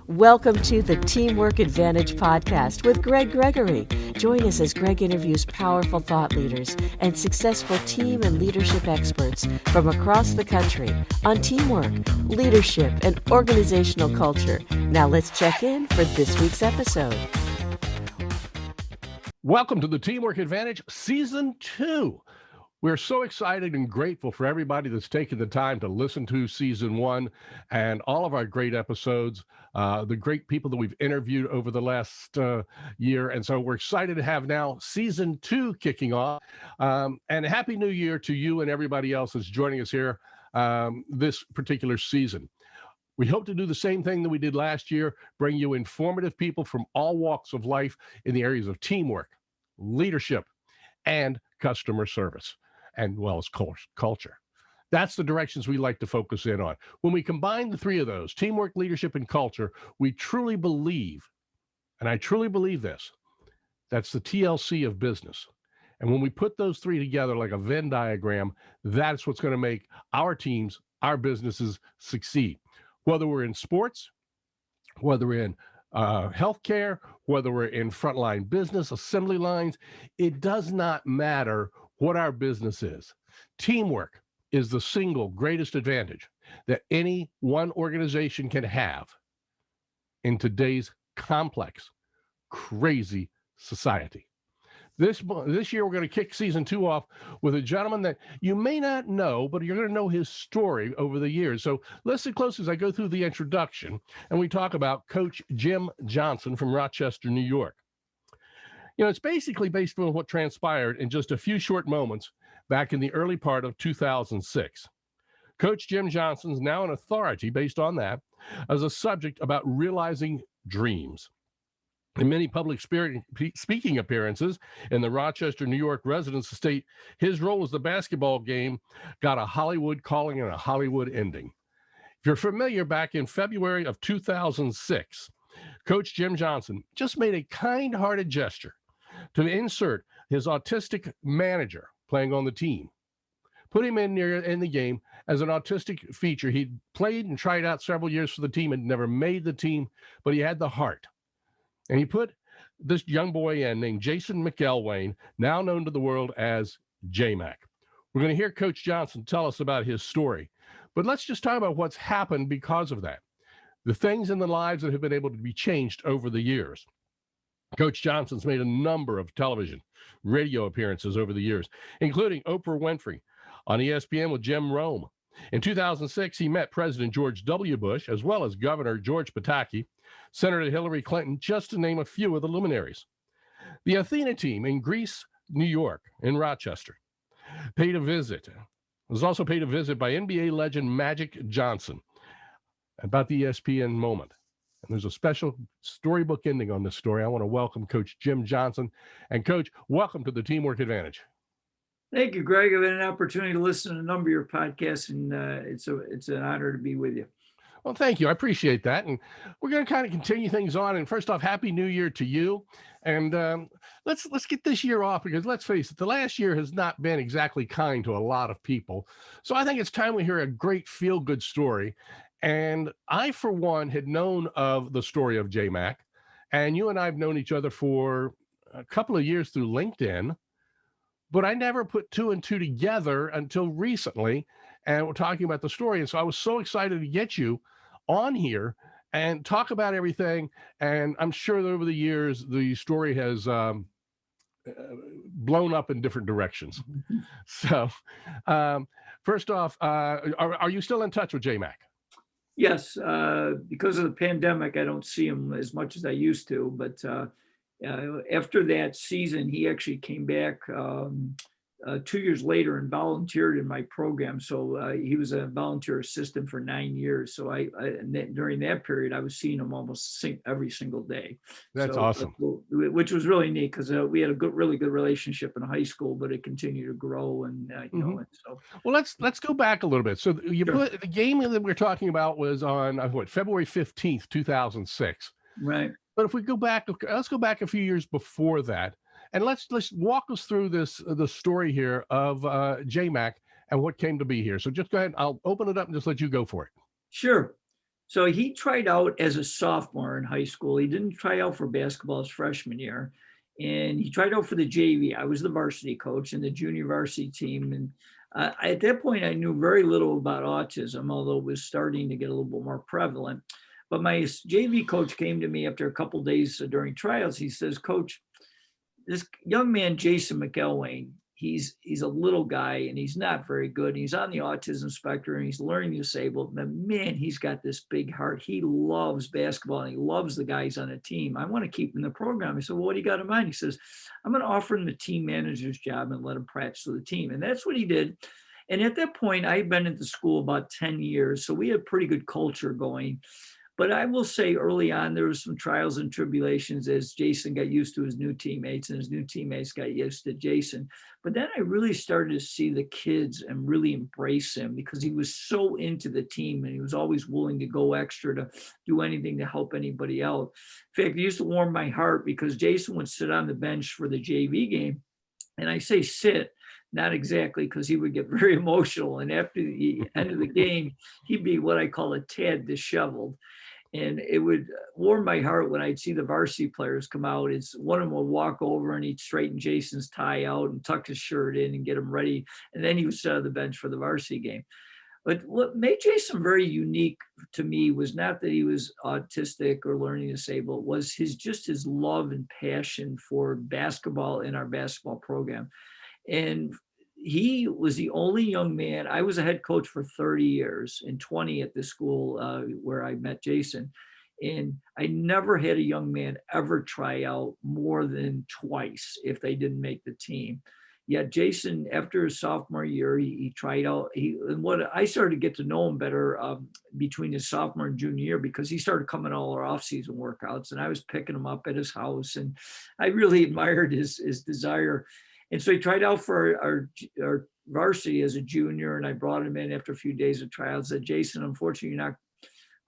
Welcome to the Teamwork Advantage podcast with Greg Gregory. Join us as Greg interviews powerful thought leaders and successful team and leadership experts from across the country on teamwork, leadership, and organizational culture. Now let's check in for this week's episode. Welcome to the Teamwork Advantage Season 2. We're so excited and grateful for everybody that's taken the time to listen to Season 1 and all of our great episodes, the great people that we've interviewed over the last year. And so we're excited to have now Season 2 kicking off. And Happy New Year to you and everybody else that's joining us here this particular season. We hope to do the same thing that we did last year, bring you informative people from all walks of life in the areas of teamwork, leadership, and customer service, and well as culture. That's the directions we like to focus in on. When we combine the three of those, teamwork, leadership, and culture, we truly believe, and I truly believe this, that's the TLC of business. And when we put those three together like a Venn diagram, that's what's going to make our teams, our businesses succeed. Whether we're in sports, whether we're in healthcare, whether we're in frontline business, assembly lines, it does not matter what our business is. Teamwork is the single greatest advantage that any one organization can have in today's complex, crazy society. This year, we're going to kick Season 2 off with a gentleman that you may not know, but you're going to know his story over the years. So listen close as I go through the introduction, and we talk about Coach Jim Johnson from Rochester, New York. You know, it's basically based on what transpired in just a few short moments back in the early part of 2006. Coach Jim Johnson is now an authority based on that as a subject about realizing dreams. In many public speaking appearances in the Rochester, New York residence estate, his role as the basketball game got a Hollywood calling and a Hollywood ending. If you're familiar, back in February of 2006, Coach Jim Johnson just made a kind-hearted gesture to insert his autistic manager playing on the team. Put him in the game as an autistic feature. He'd played and tried out several years for the team and never made the team, but he had the heart. And he put this young boy in named Jason McElwain, now known to the world as J-Mac. We're going to hear Coach Johnson tell us about his story. But let's just talk about what's happened because of that. The things in the lives that have been able to be changed over the years. Coach Johnson's made a number of television, radio appearances over the years, including Oprah Winfrey on ESPN with Jim Rome. In 2006, he met President George W. Bush, as well as Governor George Pataki, Senator Hillary Clinton, just to name a few of the luminaries. The Athena team in Greece, New York, in Rochester, was also paid a visit by NBA legend Magic Johnson about the ESPN moment. And there's a special storybook ending on this story. I want to welcome Coach Jim Johnson. And Coach, welcome to the Teamwork Advantage. Thank you, Greg. I've had an opportunity to listen to a number of your podcasts, and it's an honor to be with you. Well, thank you. I appreciate that. And we're going to kind of continue things on. And first off, Happy New Year to you. And let's get this year off, because let's face it, the last year has not been exactly kind to a lot of people. So I think it's time we hear a great feel-good story. And I, for one, had known of the story of J-Mac. And you and I have known each other for a couple of years through LinkedIn. But I never put two and two together until recently. And we're talking about the story. And so I was so excited to get you on here and talk about everything. And I'm sure that over the years, the story has blown up in different directions. So first off, are you still in touch with J-Mac? Yes, because of the pandemic, I don't see him as much as I used to. But after that season, he actually came back 2 years later and volunteered in my program. So he was a volunteer assistant for 9 years. So during that period, I was seeing him almost every single day. That's awesome. Which was really neat, because we had a really good relationship in high school, but it continued to grow. And you know, and so. Well, let's go back a little bit. So you put the game that we're talking about was on February 15th, 2006. Right. But if we go back, let's go back a few years before that. And let's walk us through the story here of J-Mac and what came to be here. So just go ahead. I'll open it up and just let you go for it. Sure. So he tried out as a sophomore in high school. He didn't try out for basketball his freshman year. And he tried out for the JV. I was the varsity coach in the junior varsity team. And at that point, I knew very little about autism, although it was starting to get a little bit more prevalent. But my JV coach came to me after a couple of days during trials. He says, Coach, this young man, Jason McElwain, he's a little guy and he's not very good. He's on the autism spectrum and he's learning disabled. But man, he's got this big heart. He loves basketball and he loves the guys on the team. I want to keep him in the program. I said, well, what do you got in mind? He says, I'm going to offer him the team manager's job and let him practice with the team. And that's what he did. And at that point, I had been at the school about 10 years. So we had pretty good culture going. But I will say early on, there was some trials and tribulations as Jason got used to his new teammates and his new teammates got used to Jason. But then I really started to see the kids and really embrace him because he was so into the team and he was always willing to go extra to do anything to help anybody out. In fact, it used to warm my heart because Jason would sit on the bench for the JV game. And I say sit, not exactly, because he would get very emotional. And after the end of the game, he'd be what I call a tad disheveled. And it would warm my heart when I'd see the varsity players come out. It's one of them would walk over and he'd straighten Jason's tie out and tuck his shirt in and get him ready. And then he would sit on the bench for the varsity game. But what made Jason very unique to me was not that he was autistic or learning disabled, was his love and passion for basketball in our basketball program. And he was the only young man. I was a head coach for 30 years and 20 at the school where I met Jason. And I never had a young man ever try out more than twice if they didn't make the team. Yet Jason, after his sophomore year, he tried out. And what I started to get to know him better between his sophomore and junior year because he started coming to all our off-season workouts, and I was picking him up at his house, and I really admired his desire. And so he tried out for our varsity as a junior, and I brought him in after a few days of trials. Said, Jason, unfortunately, you're not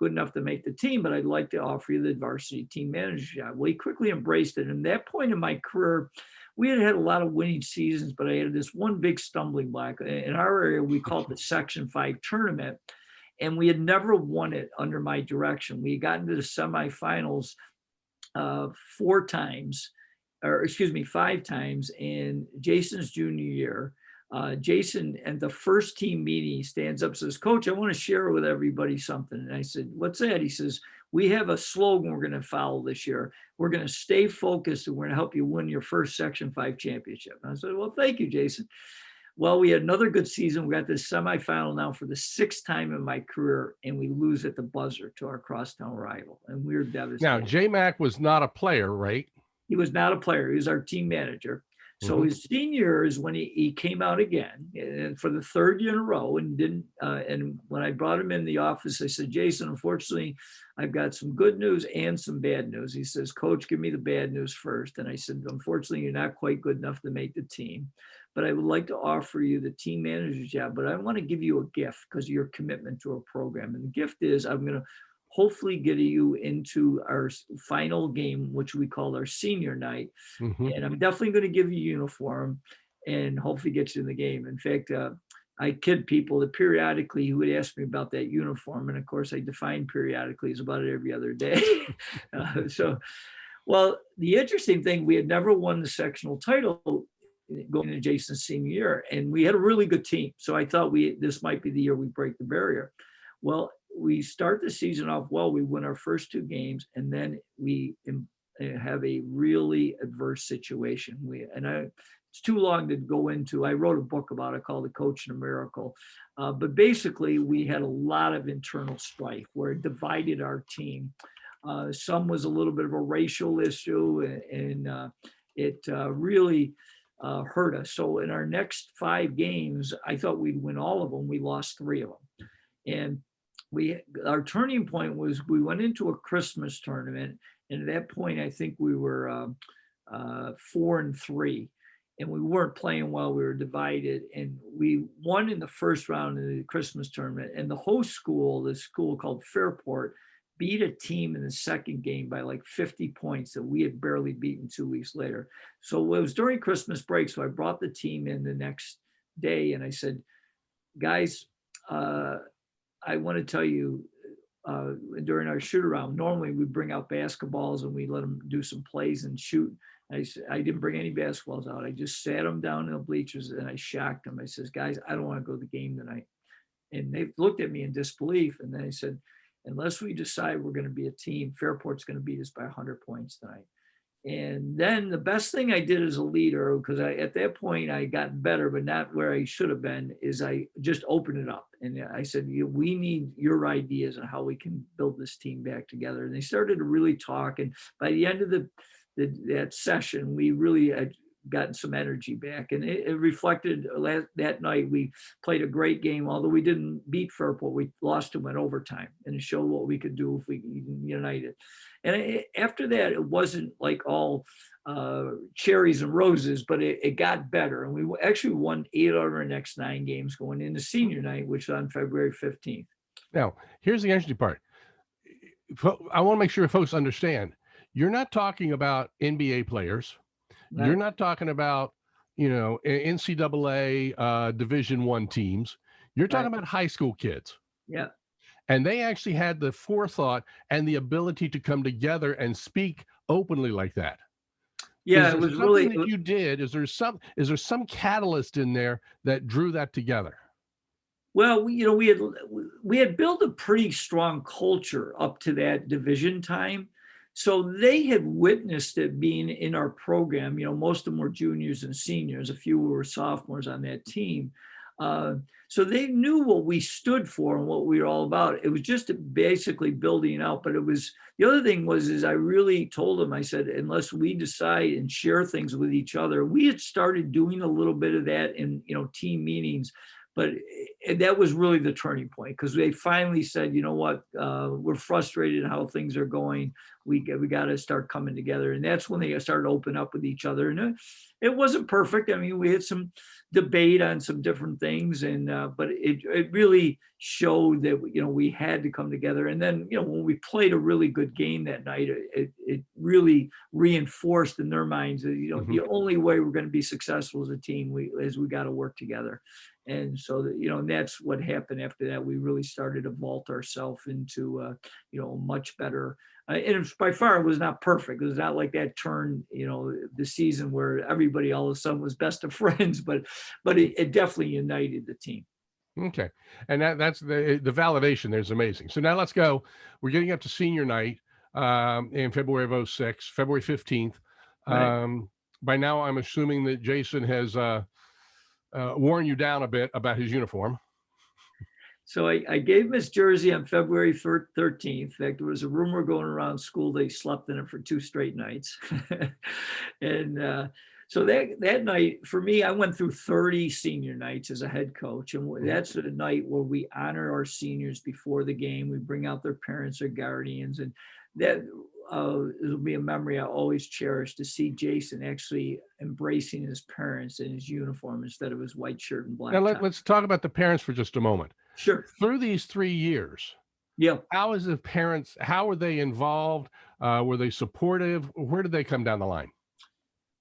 good enough to make the team, but I'd like to offer you the varsity team manager job. Well, he quickly embraced it. And at that point in my career, we had a lot of winning seasons, but I had this one big stumbling block. In our area, we call it the Section 5 tournament, and we had never won it under my direction. We got into the semifinals 5 times in Jason's junior year. Jason, at the first team meeting, he stands up and says, Coach, I want to share with everybody something. And I said, what's that? He says, we have a slogan we're going to follow this year. We're going to stay focused and we're going to help you win your first Section 5 championship. And I said, well, thank you, Jason. Well, we had another good season. We got this semifinal now for the 6th time in my career, and we lose at the buzzer to our crosstown rival. And we were devastated. Now, J-Mac was not a player, right? He was not a player. He was our team manager. So his senior year is when he came out again, and for the 3rd year in a row, and didn't. And when I brought him in the office, I said, Jason, unfortunately, I've got some good news and some bad news. He says, Coach, give me the bad news first. And I said, unfortunately, you're not quite good enough to make the team, but I would like to offer you the team manager's job. But I want to give you a gift because of your commitment to a program. And the gift is I'm going to hopefully get you into our final game, which we call our senior night. And I'm definitely going to give you a uniform and hopefully get you in the game. In fact, I kid people that periodically he would ask me about that uniform. And of course, I define periodically as about every other day. Well, the interesting thing, we had never won the sectional title going into Jason's senior year. And we had a really good team. So I thought this might be the year we break the barrier. Well, we start the season off well. We win our first 2 games, and then we have a really adverse situation. It's too long to go into. I wrote a book about it called The Coach and a Miracle. But basically, we had a lot of internal strife where it divided our team. Some was a little bit of a racial issue, and it really hurt us. So in our next 5 games, I thought we'd win all of them. We lost 3 of them. And our turning point was we went into a Christmas tournament, and at that point I think we were 4-3, and we weren't playing well. We were divided, and we won in the first round of the Christmas tournament. And the host school, this school called Fairport, beat a team in the second game by like 50 points that we had barely beaten 2 weeks later. So it was during Christmas break. So I brought the team in the next day, and I said, guys, I want to tell you, during our shoot around, normally we bring out basketballs and we let them do some plays and shoot. I didn't bring any basketballs out. I just sat them down in the bleachers and I shocked them. I says, guys, I don't want to go to the game tonight. And they looked at me in disbelief. And then I said, unless we decide we're going to be a team, Fairport's going to beat us by 100 points tonight. And then the best thing I did as a leader, because at that point I got better, but not where I should have been, is I just opened it up. And I said, we need your ideas on how we can build this team back together. And they started to really talk. And by the end of that session, we really had gotten some energy back. And it reflected that night. We played a great game, although we didn't beat Fairport. We lost them in overtime, and it showed what we could do if we united. And after that, it wasn't like all cherries and roses, but it got better. And we actually won 8 out of our next 9 games going into senior night, which was on February 15th. Now, here's the interesting part. I want to make sure folks understand. You're not talking about NBA players. Right. You're not talking about, NCAA Division I teams. You're talking about high school kids. Yeah. And they actually had the forethought and the ability to come together and speak openly like that. Yeah, it was really that you did. Is there some catalyst in there that drew that together? Well, we had built a pretty strong culture up to that division time. So they had witnessed it being in our program. Most of them were juniors and seniors. A few were sophomores on that team. So they knew what we stood for and what we were all about. It was just basically building out. But the other thing is I really told them, I said, unless we decide and share things with each other, we had started doing a little bit of that in, team meetings. But that was really the turning point, because they finally said, you know what, we're frustrated how things are going. We got to start coming together. And that's when they started opening up with each other. And it wasn't perfect. I mean, we had some debate on some different things, but it really showed that, we had to come together. And then, when we played a really good game that night, it really reinforced in their minds that, the only way we're going to be successful as a team is we got to work together. And so that, and that's what happened after that. We really started to vault ourselves into, much better. And by far, it was not perfect. It was not like that turn, the season where everybody all of a sudden was best of friends, but it definitely united the team. Okay. And that's the validation there's amazing. So now let's go. We're getting up to senior night in February of 2006, February 15th. Right. By now, I'm assuming that Jason has worn you down a bit about his uniform. So I gave him his jersey on February 13th. In fact, there was a rumor going around school they slept in it for 2 straight nights. And so that night, for me, I went through 30 senior nights as a head coach. And that's the night where we honor our seniors before the game. We bring out their parents or guardians. And that it'll be a memory I always cherish, to see Jason actually embracing his parents in his uniform instead of his white shirt and black tie. Now let's talk about the parents for just a moment. Sure. Through these 3 years, how is the parents? How were they involved? Were they supportive? Where did they come down the line?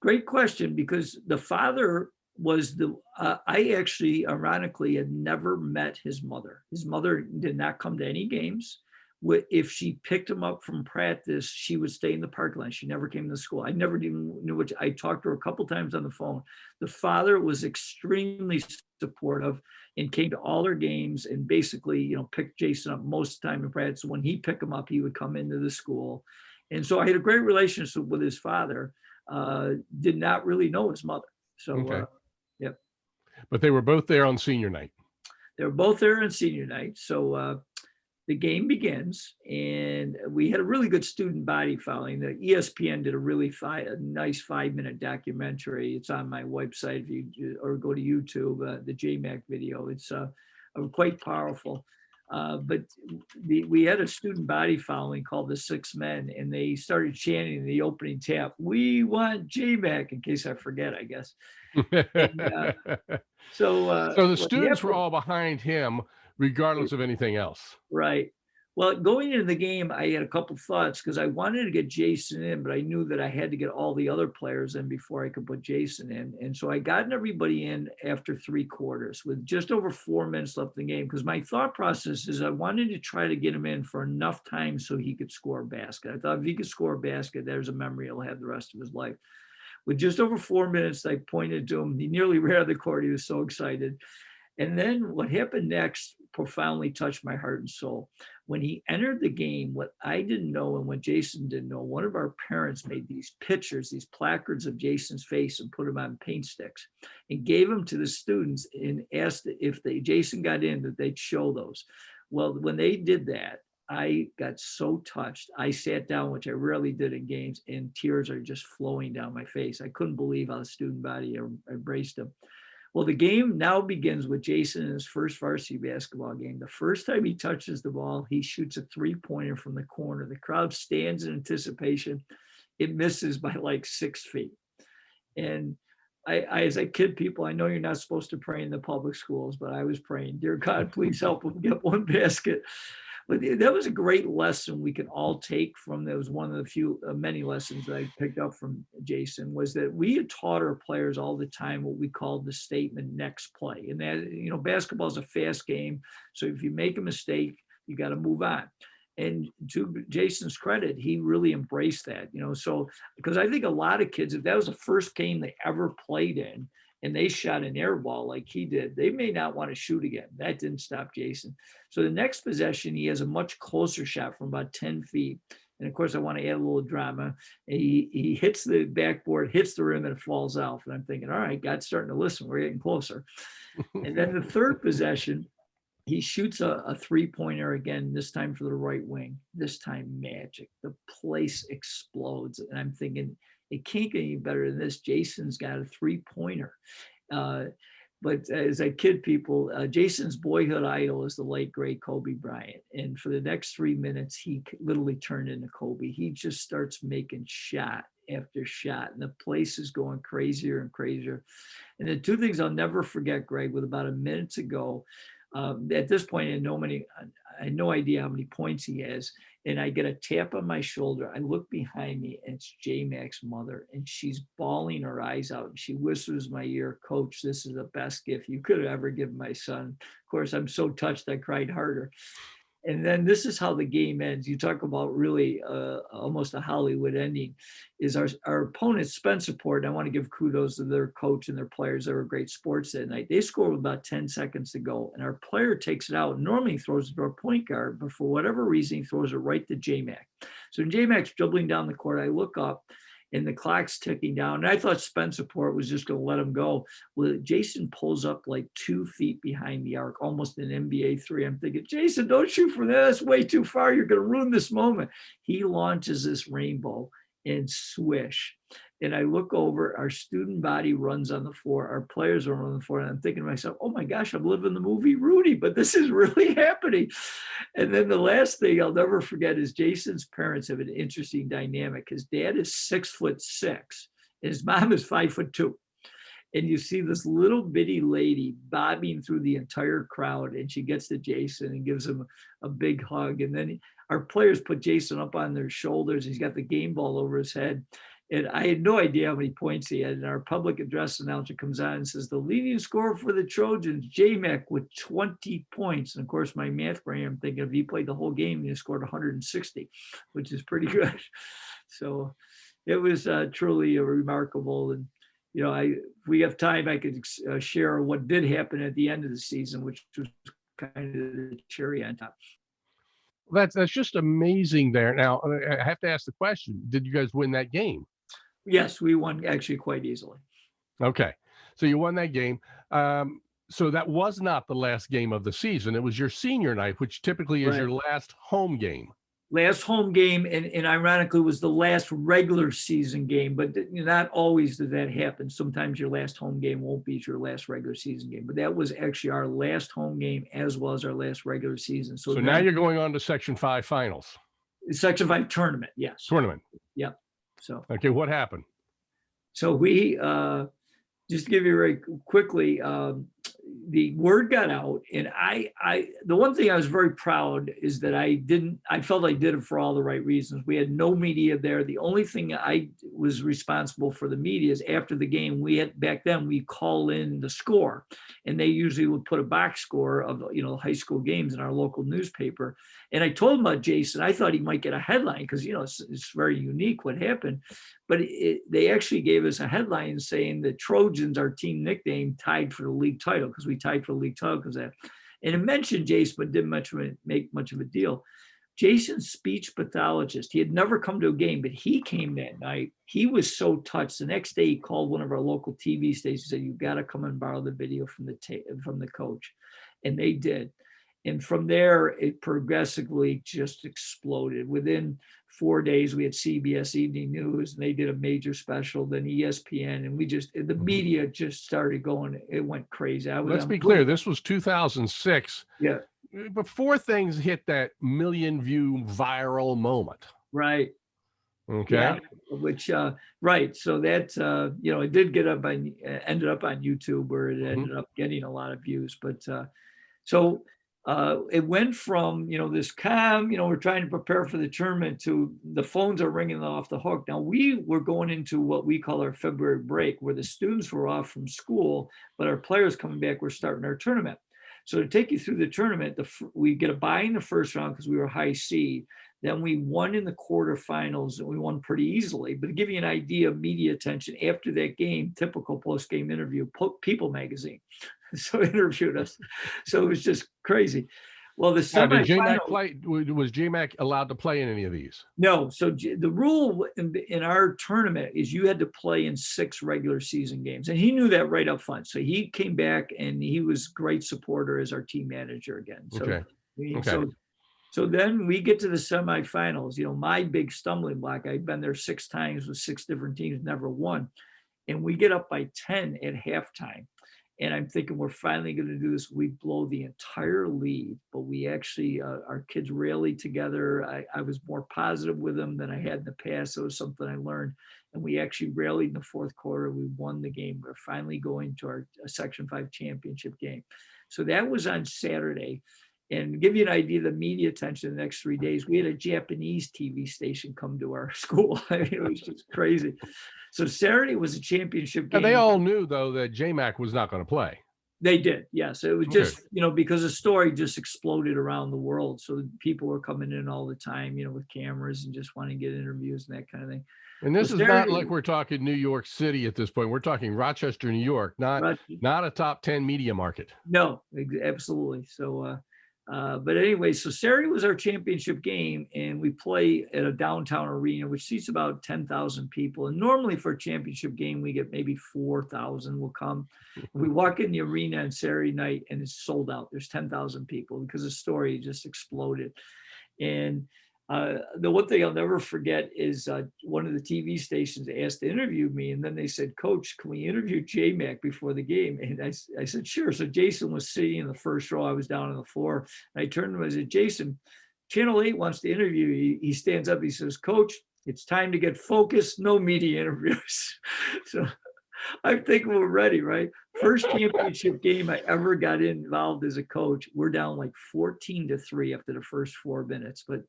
Great question, because the father was I actually, ironically, had never met his mother. His mother did not come to any games. If she picked him up from practice, she would stay in the parking lot. She never came to school. I never even knew what. I talked to her a couple times on the phone. The father was extremely supportive and came to all her games and basically, picked Jason up most of the time in practice. When he picked him up, he would come into the school. And so I had a great relationship with his father. Did not really know his mother. So, okay. Yep. But they were both there on senior night. They were both there on senior night. So the game begins, and we had a really good student body following. The ESPN did a nice 5-minute documentary. It's on my website if you or go to YouTube. The JMac video. It's quite powerful. But we had a student body following called the Six Men, and they started chanting in the opening tap, "We want JMac," in case I forget, I guess. And, so the students were all behind him, regardless of anything else. Right. Well, going into the game, I had a couple thoughts because I wanted to get Jason in, but I knew that I had to get all the other players in before I could put Jason in. And so I got everybody in after 3/4 with just over 4 minutes left in the game, because my thought process is I wanted to try to get him in for enough time so he could score a basket. I thought if he could score a basket, there's a memory he'll have the rest of his life. With just over 4 minutes, I pointed to him. He nearly ran out of the court. He was so excited. And then what happened next profoundly touched my heart and soul. When he entered the game, what I didn't know and what Jason didn't know, one of our parents made these pictures, these placards of Jason's face, and put them on paint sticks and gave them to the students and asked if Jason got in, that they'd show those. Well, when they did that, I got so touched. I sat down, which I rarely did in games, and tears are just flowing down my face. I couldn't believe how the student body embraced him. Well, the game now begins with Jason in his first varsity basketball game. The first time he touches the ball, he shoots a 3-pointer from the corner. The crowd stands in anticipation. It misses by like 6 feet. And I, as a kid, people, I know you're not supposed to pray in the public schools, but I was praying, dear God, please help him get one basket. But that was a great lesson we can all take from. That was one of the few, many lessons that I picked up from Jason, was that we had taught our players all the time what we called the statement next play. And that, you know, basketball is a fast game. So if you make a mistake, you got to move on. And to Jason's credit, he really embraced that, you know, so because I think a lot of kids, if that was the first game they ever played in, and they shot an air ball like he did, they may not want to shoot again. That didn't stop Jason. So the next possession, he has a much closer shot from about 10 feet. And of course, I want to add a little drama. He hits the backboard, hits the rim, and it falls out. And I'm thinking, all right, God's starting to listen. We're getting closer. And then the third possession, he shoots a 3-pointer again, this time for the right wing. This time, magic. The place explodes. And I'm thinking, it can't get any better than this. Jason's got a 3-pointer. But as I kid people, Jason's boyhood idol is the late, great Kobe Bryant. And for the next 3 minutes, he literally turned into Kobe. He just starts making shot after shot, and the place is going crazier and crazier. And the two things I'll never forget, Greg, with about a minute to go, at this point, I had no idea how many points he has. And I get a tap on my shoulder. I look behind me, and it's J-Mac's mother, and she's bawling her eyes out. And she whispers in my ear, Coach, this is the best gift you could have ever given my son. Of course, I'm so touched, I cried harder. And then this is how the game ends. You talk about really almost a Hollywood ending. Is our opponent, Spencerport, I want to give kudos to their coach and their players. They were great sports that night. They scored with about 10 seconds to go, and our player takes it out. Normally he throws it to our point guard, but for whatever reason, he throws it right to J-Mac. So when J-Mac's dribbling down the court, I look up, and the clock's ticking down. And I thought Spencerport was just going to let him go. Well, Jason pulls up like 2 feet behind the arc, almost an NBA 3. I'm thinking, Jason, don't shoot from there. That's way too far. You're going to ruin this moment. He launches this rainbow, and swish. And I look over, our student body runs on the floor. Our players are on the floor. And I'm thinking to myself, oh my gosh, I'm living the movie Rudy, but this is really happening. And then the last thing I'll never forget is Jason's parents have an interesting dynamic. His dad is 6'6", and his mom is 5'2". And you see this little bitty lady bobbing through the entire crowd, and she gets to Jason and gives him a big hug. And then our players put Jason up on their shoulders. He's got the game ball over his head. And I had no idea how many points he had. And our public address announcer comes on and says, the leading scorer for the Trojans, J-Mac, with 20 points. And of course, my math brain, I'm thinking if he played the whole game, he scored 160, which is pretty good. So it was truly remarkable. And, you know, if we have time, I could share what did happen at the end of the season, which was kind of the cherry on top. That's just amazing there. Now, I have to ask the question, did you guys win that game? Yes, we won actually quite easily. Okay. So you won that game. So that was not the last game of the season. It was your senior night, which typically is your last home game. Last home game, and ironically was the last regular season game, but not always does that happen. Sometimes your last home game won't be your last regular season game, but that was actually our last home game as well as our last regular season. So now you're going on to Section 5 finals. Section 5 tournament, yes. Tournament. Yep. So okay, what happened? So we just to give you very quickly, the word got out, and the one thing I was very proud is that I felt I did it for all the right reasons. We had no media there. The only thing I was responsible for the media is after the game, back then we call in the score, and they usually would put a box score of, high school games in our local newspaper. And I told him about Jason. I thought he might get a headline because, it's very unique what happened. But they actually gave us a headline saying the Trojans, our team nickname, tied for the league title, because we tied for the league title because that. And it mentioned Jason, but didn't make much of a deal. Jason's speech pathologist, he had never come to a game, but he came that night. He was so touched. The next day, he called one of our local TV stations and said, "You've got to come and borrow the video from the coach." And they did. And from there, it progressively just exploded. Within 4 days, we had CBS Evening News, and they did a major special, then ESPN, and the media just started going. It went crazy. Let's be clear. This was 2006. Yeah. Before things hit that million view viral moment. Right. Okay. Yeah, which, right. So that, it did ended up on YouTube, where it ended up getting a lot of views. But it went from, this calm, we're trying to prepare for the tournament, to the phones are ringing off the hook. Now, we were going into what we call our February break, where the students were off from school, but our players coming back, we're starting our tournament. So to take you through the tournament, we get a bye in the first round because we were high seed. Then we won in the quarterfinals, and we won pretty easily. But to give you an idea of media attention, after that game, typical post-game interview, People magazine so interviewed us. So it was just crazy. Well, the did J-Mac play? Was J-Mac allowed to play in any of these? No. So the rule in our tournament is you had to play in 6 regular season games, and he knew that right up front. So he came back, and he was great supporter as our team manager again. So, okay. So then we get to the semifinals. My big stumbling block. I've been there 6 times with 6 different teams, never won, and we get up by 10 at halftime. And I'm thinking, we're finally going to do this. We blow the entire lead, but we actually, our kids rallied together. I was more positive with them than I had in the past. So it was something I learned. And we actually rallied in the fourth quarter. We won the game. We're finally going to our Section 5 championship game. So that was on Saturday. And to give you an idea of the media attention the next 3 days, we had a Japanese TV station come to our school. It was just crazy. So Saturday was a championship game. And they all knew, though, that J-Mac was not going to play. They did, yes. It was just, because the story just exploded around the world. So people were coming in all the time, with cameras and just wanting to get interviews and that kind of thing. And this is not like we're talking New York City at this point. We're talking Rochester, New York, not a top 10 media market. No, absolutely. So, but anyway, so Saturday was our championship game, and we play at a downtown arena, which seats about 10,000 people. And normally for a championship game, we get maybe 4,000 will come. We walk in the arena on Saturday night, and it's sold out. There's 10,000 people because the story just exploded. And the one thing I'll never forget is one of the TV stations asked to interview me, and then they said, "Coach, can we interview J-Mac before the game?" And I said, "Sure." So Jason was sitting in the first row. I was down on the floor. And I turned to him and I said, "Jason, Channel 8 wants to interview you." He stands up. He says, "Coach, it's time to get focused. No media interviews." So I'm thinking we're ready, right? First championship game I ever got involved as a coach. We're down like 14-3 after the first 4 minutes. But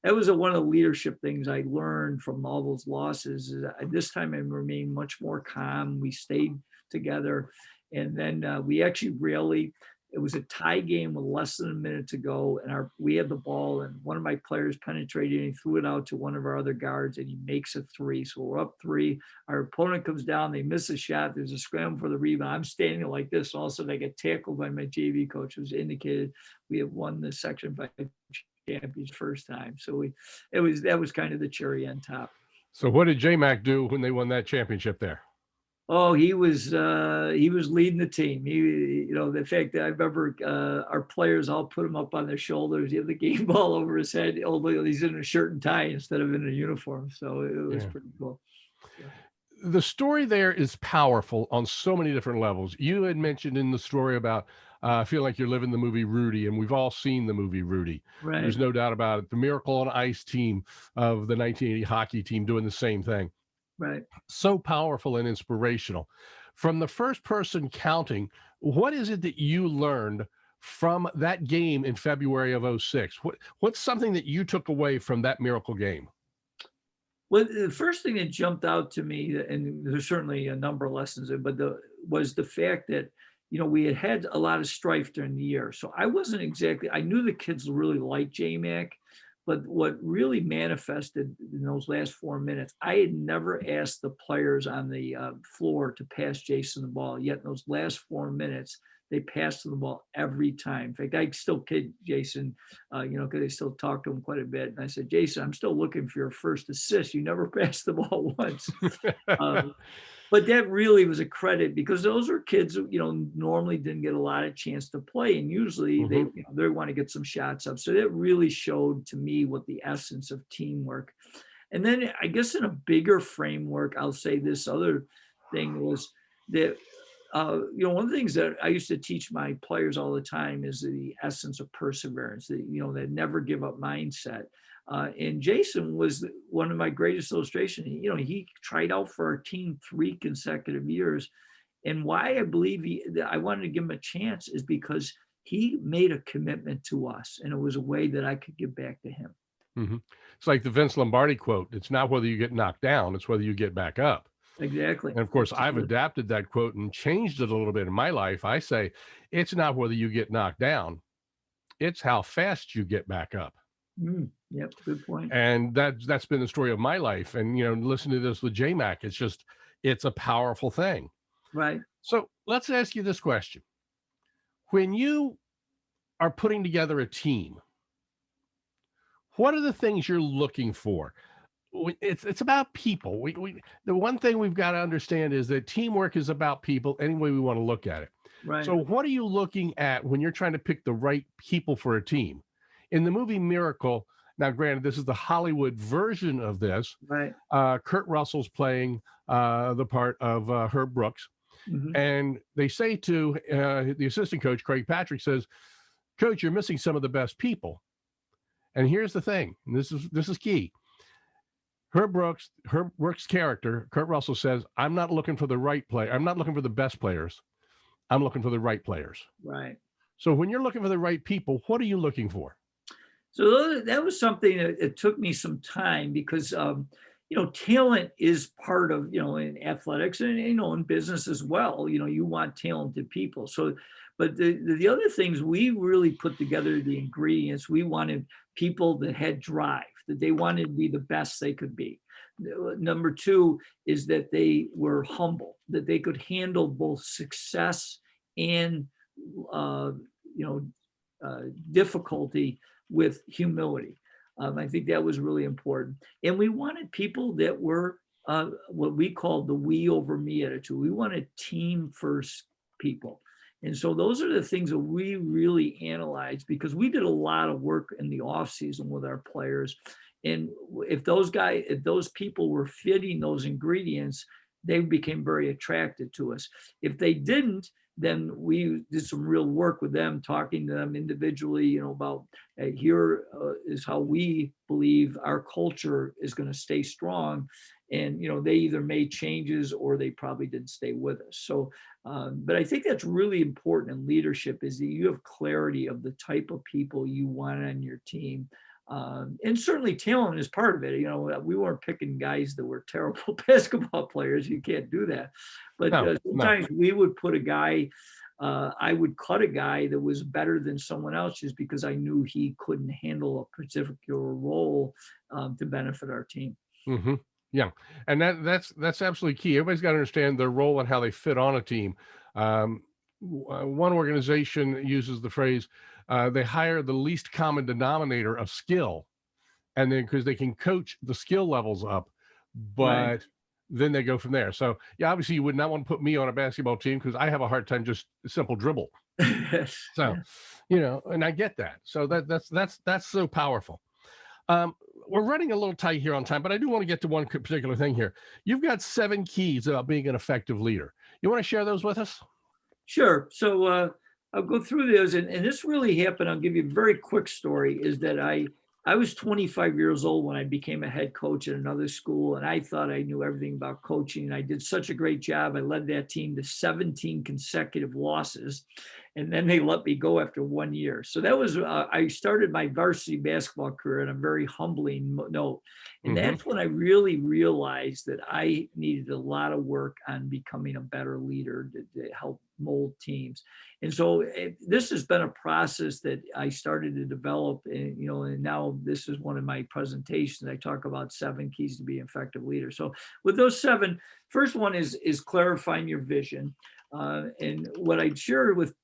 that was one of the leadership things I learned from all those losses. This time I remained much more calm. We stayed together. And then we actually it was a tie game with less than a minute to go. And we had the ball, and one of my players penetrated and he threw it out to one of our other guards, and he makes a 3. So we're up 3. Our opponent comes down, they miss a shot. There's a scramble for the rebound. I'm standing like this. All of a sudden I get tackled by my JV coach, who's indicated we have won the Section 5 champions first time. So that was kind of the cherry on top. So what did J-Mac do when they won that championship there? Oh, he was leading the team. The fact that I remember our players all put him up on their shoulders. He had the game ball over his head, although he's in a shirt and tie instead of in a uniform. So it was pretty cool. Yeah. The story there is powerful on so many different levels. You had mentioned in the story about I feel like you're living the movie Rudy, and we've all seen the movie Rudy. Right. There's no doubt about it. The Miracle on Ice team of the 1980 hockey team doing the same thing. Right. So powerful and inspirational. From the first person counting, what is it that you learned from that game in February of '06? What's something that you took away from that miracle game? Well, the first thing that jumped out to me, and there's certainly a number of lessons, was the fact that, we had had a lot of strife during the year. So I knew the kids really liked J-Mac, but what really manifested in those last 4 minutes, I had never asked the players on the floor to pass Jason the ball. Yet in those last 4 minutes, they passed him the ball every time. In fact, I still kid Jason, because I still talk to him quite a bit. And I said, Jason, I'm still looking for your first assist. You never passed the ball once. But that really was a credit, because those are kids who, normally didn't get a lot of chance to play. And usually they want to get some shots up. So that really showed to me what the essence of teamwork. And then I guess in a bigger framework, I'll say this other thing was that, one of the things that I used to teach my players all the time is the essence of perseverance, that never give up mindset. And Jason was one of my greatest illustrations. He tried out for our team 3 consecutive years. And why I believe I wanted to give him a chance is because he made a commitment to us, and it was a way that I could give back to him. Mm-hmm. It's like the Vince Lombardi quote. It's not whether you get knocked down, it's whether you get back up. Exactly. And of course, I've adapted that quote and changed it a little bit in my life. I say, it's not whether you get knocked down, it's how fast you get back up. Yep, good point. And that's been the story of my life. And, listen to this with J-Mac. It's a powerful thing. Right. So let's ask you this question. When you are putting together a team, what are the things you're looking for? It's about people. The one thing we've got to understand is that teamwork is about people any way we want to look at it. Right. So what are you looking at when you're trying to pick the right people for a team? In the movie Miracle, now granted, this is the Hollywood version of this. Right. Kurt Russell's playing the part of Herb Brooks. Mm-hmm. And they say to the assistant coach, Craig Patrick, says, Coach, you're missing some of the best people. And here's the thing, and this is key. Herb Brooks' character, Kurt Russell, says, I'm not looking for the right player. I'm not looking for the best players. I'm looking for the right players. Right. So when you're looking for the right people, what are you looking for? So that was something that it took me some time, because, talent is part of, in athletics and, in business as well. You want talented people. So, but the other things we really put together, the ingredients, we wanted people that had drive, that they wanted to be the best they could be. Number 2 is that they were humble, that they could handle both success and, difficulty with humility. I think that was really important. And we wanted people that were what we called the we over me attitude. We wanted team first people. And so those are the things that we really analyzed, because we did a lot of work in the off season with our players. And if those people were fitting those ingredients, they became very attracted to us. If they didn't, then we did some real work with them, talking to them individually, about here is how we believe our culture is going to stay strong. And, they either made changes or they probably didn't stay with us. So, but I think that's really important in leadership, is that you have clarity of the type of people you want on your team. And certainly talent is part of it. We weren't picking guys that were terrible basketball players. You can't do that. But sometimes we would put a guy, I would cut a guy that was better than someone else just because I knew he couldn't handle a particular role to benefit our team. Mm-hmm. Yeah. And that's absolutely key. Everybody's got to understand their role and how they fit on a team. One organization uses the phrase, they hire the least common denominator of skill, and then because they can coach the skill levels up, but then they go from there. So yeah, obviously you would not want to put me on a basketball team because I have a hard time just simple dribble. So, and I get that. So that's so powerful. We're running a little tight here on time, but I do want to get to one particular thing here. You've got 7 keys about being an effective leader. You want to share those with us? Sure. So I'll go through those. And this really happened. I'll give you a very quick story, is that I I was 25 years old when I became a head coach at another school, and I thought I knew everything about coaching. And I did such a great job. I led that team to 17 consecutive losses, and then they let me go after 1 year. So that was, I started my varsity basketball career on a very humbling note. And that's when I really realized that I needed a lot of work on becoming a better leader to help mold teams. And so this has been a process that I started to develop, and and now this is one of my presentations. I talk about 7 keys to be an effective leader. So with those 7, first one is clarifying your vision. And what I'd share with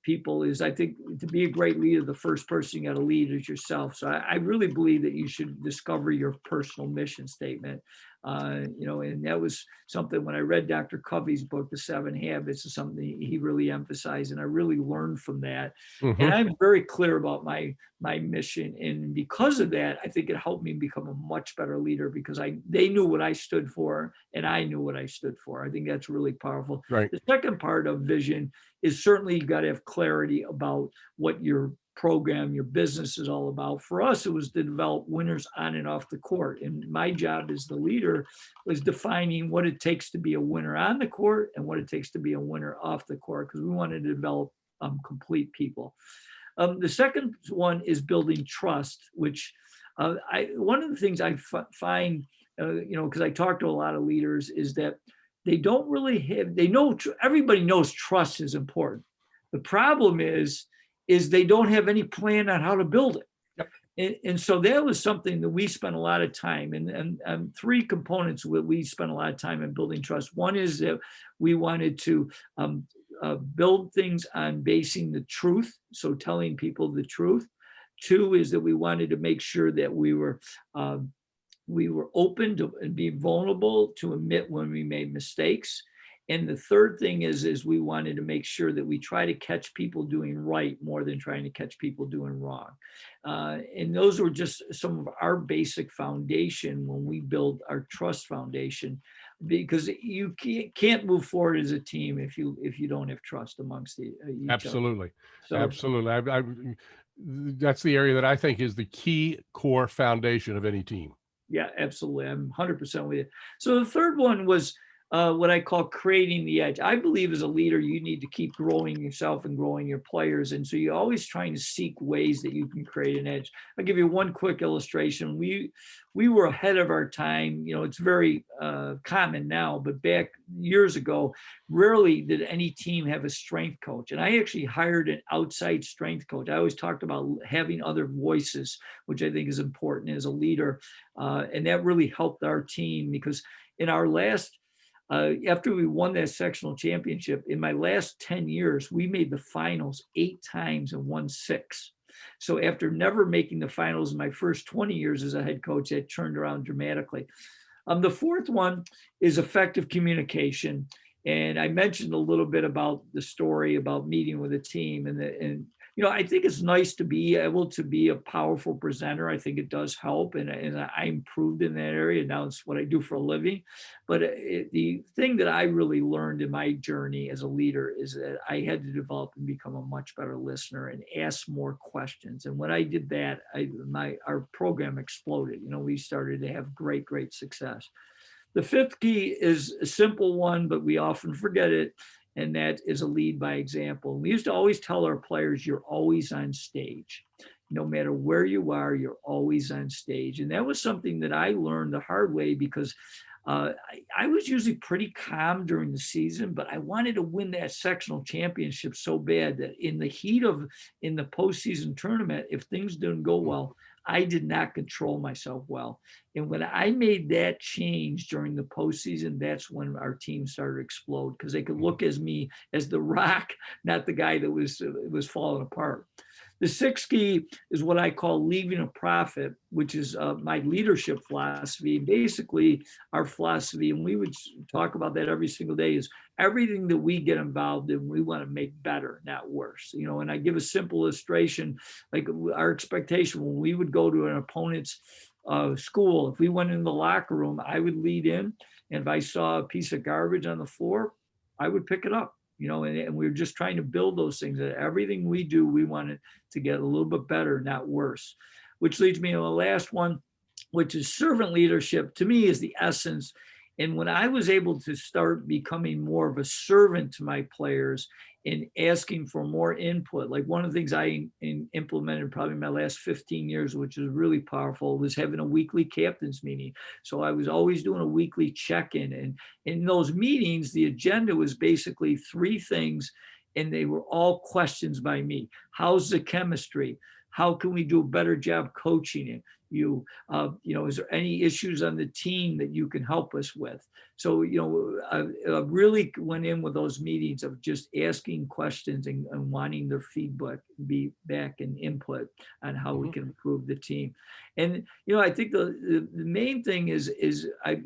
people is, I think to be a great leader, the first person you got to lead is yourself. So I really believe that you should discover your personal mission statement. And that was something when I read Dr. Covey's book, The 7 Habits, is something he really emphasized, and I really learned from that. And I'm very clear about my mission, and because of that, I think it helped me become a much better leader, because they knew what I stood for, and I knew what I stood for. I think that's really powerful. Right. The second part of vision is certainly you got to have clarity about what your program, your business is all about. For us, it was to develop winners on and off the court. And my job as the leader was defining what it takes to be a winner on the court and what it takes to be a winner off the court, because we wanted to develop complete people. The second one is building trust, which one of the things I find, because I talk to a lot of leaders, is that they don't really have, everybody knows trust is important. The problem is they don't have any plan on how to build it. Yep. And so that was something that we spent a lot of time, and 3 components that we spent a lot of time in building trust. One is that we wanted to build things on basing the truth, so telling people the truth. 2 is that we wanted to make sure that we were open to and be vulnerable to admit when we made mistakes. And the third thing is we wanted to make sure that we try to catch people doing right more than trying to catch people doing wrong. And those were just some of our basic foundation when we build our trust foundation, because you can't move forward as a team if you don't have trust amongst each Absolutely. other. Absolutely. That's the area that I think is the key core foundation of any team. Yeah, absolutely. I'm 100% with you. So the third one was what I call creating the edge. I believe as a leader, you need to keep growing yourself and growing your players. And so you're always trying to seek ways that you can create an edge. I'll give you one quick illustration. We were ahead of our time. It's very common now, but back years ago, rarely did any team have a strength coach. And I actually hired an outside strength coach. I always talked about having other voices, which I think is important as a leader. And that really helped our team, because in our last after we won that sectional championship, in my last 10 years, we made the finals 8 times and won 6. So after never making the finals in my first 20 years as a head coach, that turned around dramatically. The fourth one is effective communication. And I mentioned a little bit about the story about meeting with a team, and I think it's nice to be able to be a powerful presenter. I think it does help, and I improved in that area. Now it's what I do for a living. But the thing that I really learned in my journey as a leader is that I had to develop and become a much better listener and ask more questions. And when I did that, our program exploded. We started to have great success. The fifth key is a simple one, but we often forget it, and that is a lead by example. We used to always tell our players, you're always on stage. No matter where you are, you're always on stage. And that was something that I learned the hard way, because I was usually pretty calm during the season, but I wanted to win that sectional championship so bad that in the postseason tournament, if things didn't go well, I did not control myself well. And when I made that change during the postseason, that's when our team started to explode, because they could look as me as the rock, not the guy that was falling apart. The sixth key is what I call leaving a profit, which is my leadership philosophy. Basically, our philosophy, and we would talk about that every single day, is everything that we get involved in, we want to make better, not worse. And I give a simple illustration, like our expectation when we would go to an opponent's school, if we went in the locker room, I would lead in, and if I saw a piece of garbage on the floor, I would pick it up. And we're just trying to build those things. That everything we do, we want it to get a little bit better, not worse. which leads me to the last one, which is servant leadership. To me is the essence. And when I was able to start becoming more of a servant to my players and asking for more input, like one of the things I implemented probably in my last 15 years, which was really powerful, was having a weekly captain's meeting. So I was always doing a weekly check-in. And in those meetings, the agenda was basically 3 things, and they were all questions by me. How's the chemistry? How can we do a better job coaching it? Is there any issues on the team that you can help us with? So, I really went in with those meetings of just asking questions and wanting their feedback and input on how we can improve the team. And, I think the main thing is I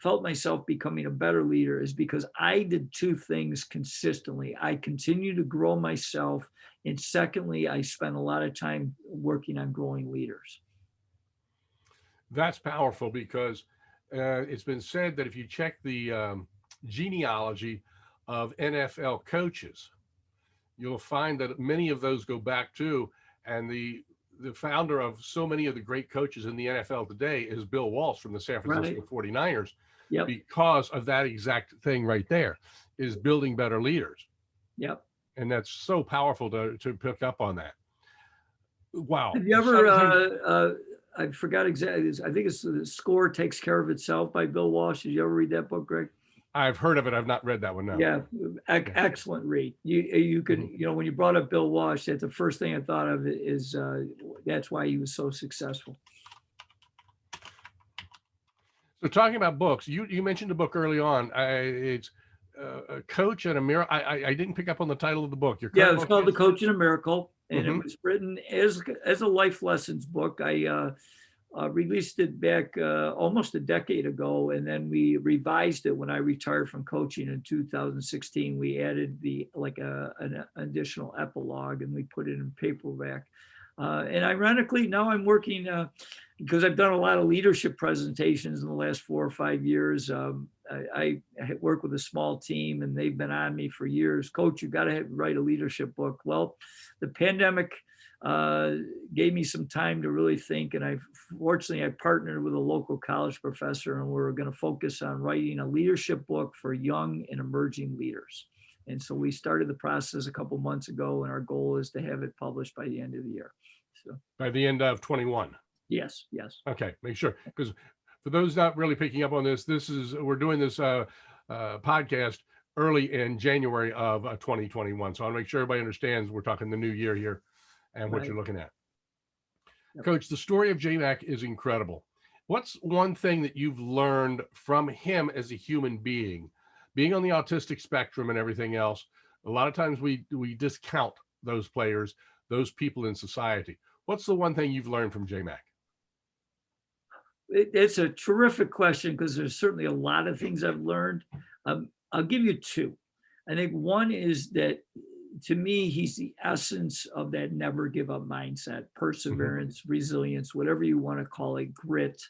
felt myself becoming a better leader is because I did 2 things consistently. I continued to grow myself. And secondly, I spent a lot of time working on growing leaders. That's powerful because it's been said that if you check the genealogy of NFL coaches, you'll find that many of those go back to, and the founder of so many of the great coaches in the NFL today is Bill Walsh from the San Francisco 49ers, because of that exact thing right there, is building better leaders. Yep. And that's so powerful to pick up on that. Wow. Have you ever, I forgot exactly, I think it's The Score Takes Care of Itself by Bill Walsh. Did you ever read that book, Greg? I've heard of it. I've not read that one. No. Yeah, excellent read. You could, when you brought up Bill Walsh, that's the first thing I thought of is that's why he was so successful. So talking about books, you mentioned a book early on. It's a Coach and a Miracle. I didn't pick up on the title of the book. It's called The Coach and a Miracle. And it was written as a life lessons book. I released it back almost a decade ago, and then we revised it when I retired from coaching in 2016. We added an additional epilogue, and we put it in paperback. And ironically, now I'm working because I've done a lot of leadership presentations in the last 4 or 5 years. I work with a small team, and they've been on me for years. Coach, you got to write a leadership book. Well, the pandemic gave me some time to really think, and I partnered with a local college professor, and we're going to focus on writing a leadership book for young and emerging leaders. And so we started the process a couple months ago, and our goal is to have it published by the end of the year. So by the end of 21. Yes. Okay, make sure, because for those not really picking up on this, we're doing this podcast early in January of 2021. So I want to make sure everybody understands we're talking the new year here and what you're looking at. Yep. Coach, the story of J-Mac is incredible. What's one thing that you've learned from him as a human being on the autistic spectrum and everything else? A lot of times we discount those players, those people in society. What's the one thing you've learned from J-Mac? It's a terrific question because there's certainly a lot of things I've learned. I'll give you 2. I think one is that, to me, he's the essence of that never give up mindset, perseverance, resilience, whatever you want to call it, grit,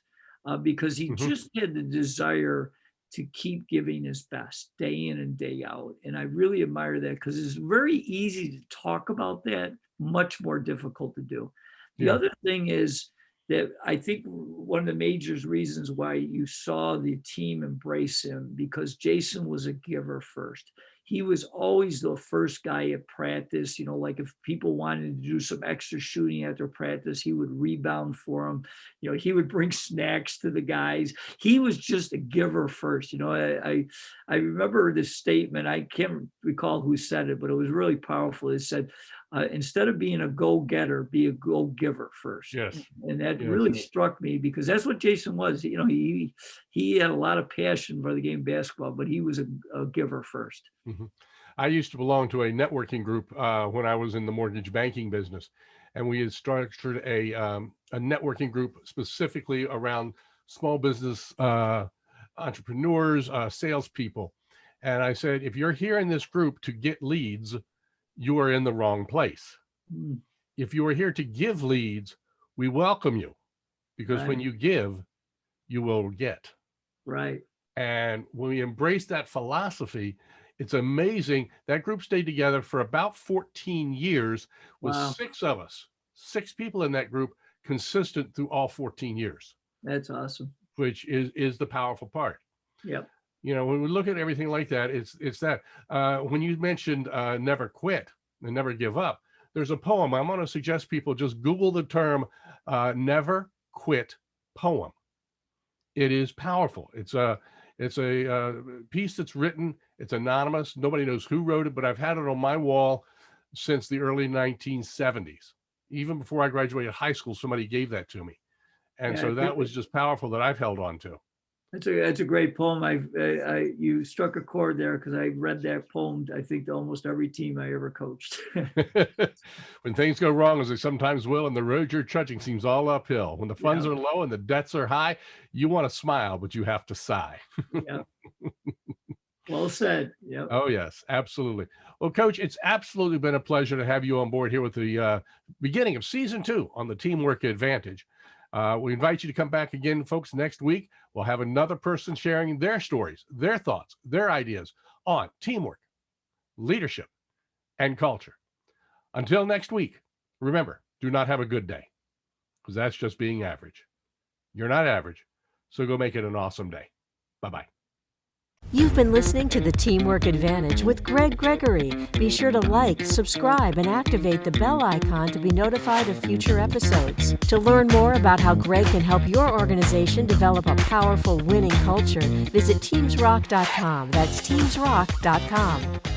because he just had the desire to keep giving his best day in and day out. And I really admire that because it's very easy to talk about that, much more difficult to do. The other thing is that I think one of the major reasons why you saw the team embrace him, because Jason was a giver first. He was always the first guy at practice. Like if people wanted to do some extra shooting after practice, he would rebound for them. He would bring snacks to the guys. He was just a giver first. I remember this statement. I can't recall who said it, but it was really powerful. It said, instead of being a go-getter, be a go-giver first. Yes. And that really struck me because that's what Jason was. He had a lot of passion for the game of basketball, but he was a giver first. I used to belong to a networking group when I was in the mortgage banking business, and we had structured a networking group specifically around small business entrepreneurs, salespeople. And I said, if you're here in this group to get leads, you are in the wrong place. If you are here to give leads, we welcome you, because when you give, you will get. Right. And when we embrace that philosophy, it's amazing. That group stayed together for about 14 years with 6 of us, 6 people in that group consistent through all 14 years. That's awesome. Which is the powerful part. Yep. You know, when we look at everything like that, it's that when you mentioned never quit and never give up, there's a poem. I'm going to suggest people just Google the term never quit poem. It is powerful. It's a piece that's written. It's anonymous. Nobody knows who wrote it, but I've had it on my wall since the early 1970s. Even before I graduated high school, somebody gave that to me. And so that was just powerful that I've held on to. That's a great poem. You struck a chord there because I read that poem, I think, to almost every team I ever coached. When things go wrong, as they sometimes will, and the road you're trudging seems all uphill, when the funds are low and the debts are high, you want to smile, but you have to sigh. Yeah. Well said. Yep. Oh, yes, absolutely. Well, Coach, it's absolutely been a pleasure to have you on board here with the beginning of season 2 on the Teamwork Advantage. We invite you to come back again, folks, next week. We'll have another person sharing their stories, their thoughts, their ideas on teamwork, leadership, and culture. Until next week, remember, do not have a good day, because that's just being average. You're not average, so go make it an awesome day. Bye-bye. You've been listening to the Teamwork Advantage with Greg Gregory. Be sure to like, subscribe, and activate the bell icon to be notified of future episodes. To learn more about how Greg can help your organization develop a powerful winning culture, visit TeamsRock.com. That's TeamsRock.com.